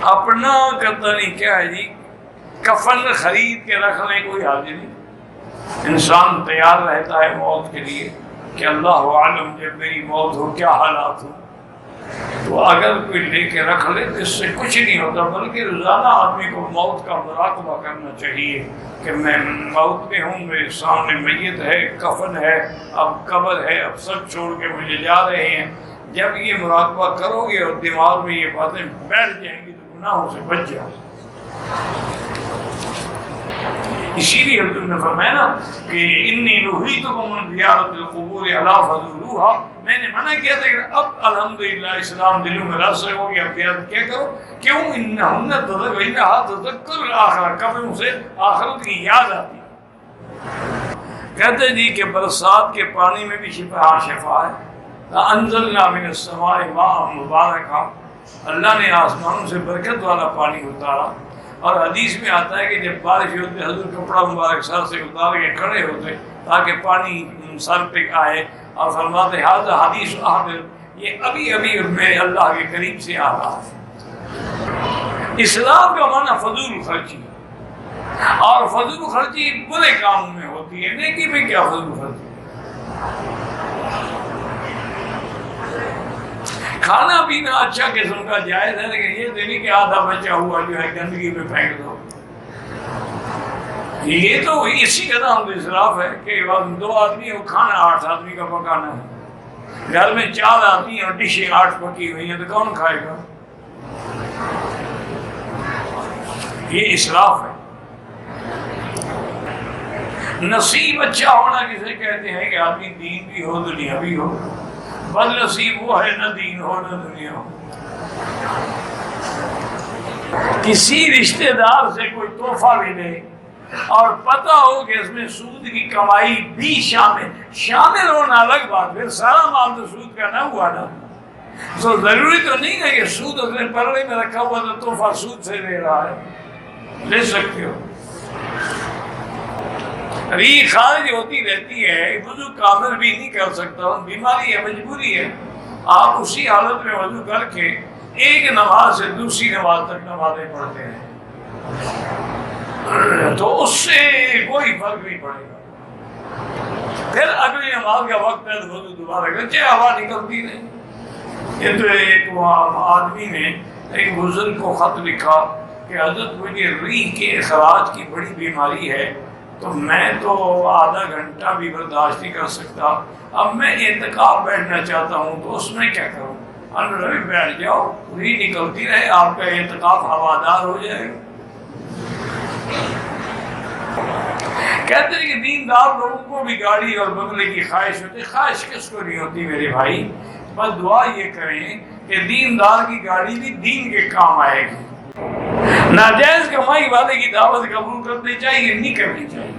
اپنا کرتا نہیں کیا ہے جی، کفن خرید کے رکھ لیں کوئی حاجت نہیں. انسان تیار رہتا ہے موت کے لیے کہ اللہ عالم جب میری موت ہو کیا حالات ہو، تو اگر کوئی لے کے رکھ لے تو اس سے کچھ نہیں ہوتا، بلکہ روزانہ آدمی کو موت کا مراقبہ کرنا چاہیے کہ میں موت میں ہوں، میرے سامنے میت ہے، کفن ہے، اب قبر ہے، اب سب چھوڑ کے مجھے جا رہے ہیں. جب یہ مراقبہ کرو گے اور دماغ میں یہ باتیں بیٹھ جائیں گی تو گناہوں سے بچ جاؤ. اسی لیے حضور نے فرمایا نا کہ انی نہیتکم عن زیارت القبور الا فزوروها، میں نے منع کیا تھا کہ اب الحمدللہ اسلام دلوں میں راسخ ہو گیا، اب زیارت کیا کرو. کیوں؟ انہن تذکر الآخرہ، قبروں سے آخرت کی یاد آتی. کہتے جی کہ برسات کے پانی میں بھی شفا ہے. انزلنا من السماء ماء مبارکا، اللہ نے آسمانوں سے برکت والا پانی اتارا. اور حدیث میں آتا ہے کہ جب بارش ہوتی حضور کپڑا مبارک سر سے اتار کے کھڑے ہوتے تاکہ پانی سر پہ آئے، اور فرماتے ھذا حدیث احد، یہ ابھی ابھی میں اللہ کے قریب سے آ رہا ہے. اسلام کا معنی فضول خرچی، اور فضول خرچی برے کاموں میں ہوتی ہے، نیکی میں کیا فضول خرچی. کھانا پینا اچھا قسم کا جائز ہے، لیکن یہ نہیں کہ آدھا بچا ہوا جو ہے گندگی میں پھینک دو. یہ تو اسی کا نام اسراف ہے کہ 2 آدمی ہو، کھانا 8 آدمی کا پکانا ہے. گھر میں 4 آدمی اور ڈشیں 8 پکی ہوئی ہیں تو کون کھائے گا؟ یہ اسراف ہے. نصیب اچھا ہونا کسے کہتے ہیں کہ آدمی دین بھی ہو دنیا بھی ہو. بد نصیب وہ ہے نہ دین ہو نہ دنیا ہو. کسی رشتہ دار سے کوئی تحفہ بھی دے اور پتہ ہو کہ اس میں سود کی کمائی بھی شامل ہونا الگ بات، پھر سارا مال تو سود کا نہ ہوا نا. تو ضروری تو نہیں ہے کہ سود اپنے پلڑے میں رکھا ہوا تو تحفہ سود سے دے رہا ہے، لے سکتے ہو. ابھی خارج ہوتی رہتی ہے، وضو کامل بھی نہیں کر سکتا، بیماری ہے، مجبوری ہے. آپ اسی حالت میں وضو کر کے ایک نماز سے دوسری نماز تک نمازیں پڑھتے ہیں تو اس سے کوئی فرق نہیں پڑے گا. پھر اگلی نماز کا وقت ہے تو وضو دوبارہ کرے، چاہے ہوا نکلتی نہیں. یہ تو ایک آدمی نے ایک بزرگ کو خط لکھا کہ حضرت مجھے ریح کے اخراج کی بڑی بیماری ہے، تو میں تو آدھا گھنٹہ بھی برداشت نہیں کر سکتا، اب میں اعتکاف بیٹھنا چاہتا ہوں تو اس میں کیا کروں؟ انوی بیٹھ جاؤ، ریح نکلتی رہے، آپ کا اعتکاف ہوادار ہو جائے گا. کہتے ہیں کہ دیندار لوگوں کو بھی گاڑی اور بنگلے کی خواہش ہوتی. خواہش کس کو نہیں ہوتی میرے بھائی؟ بس دعا یہ کریں کہ دیندار کی گاڑی بھی دین کے کام آئے گی. ناجائز کمائی والے کی دعوت قبول کرنی چاہیے، نہیں کرنی چاہیے.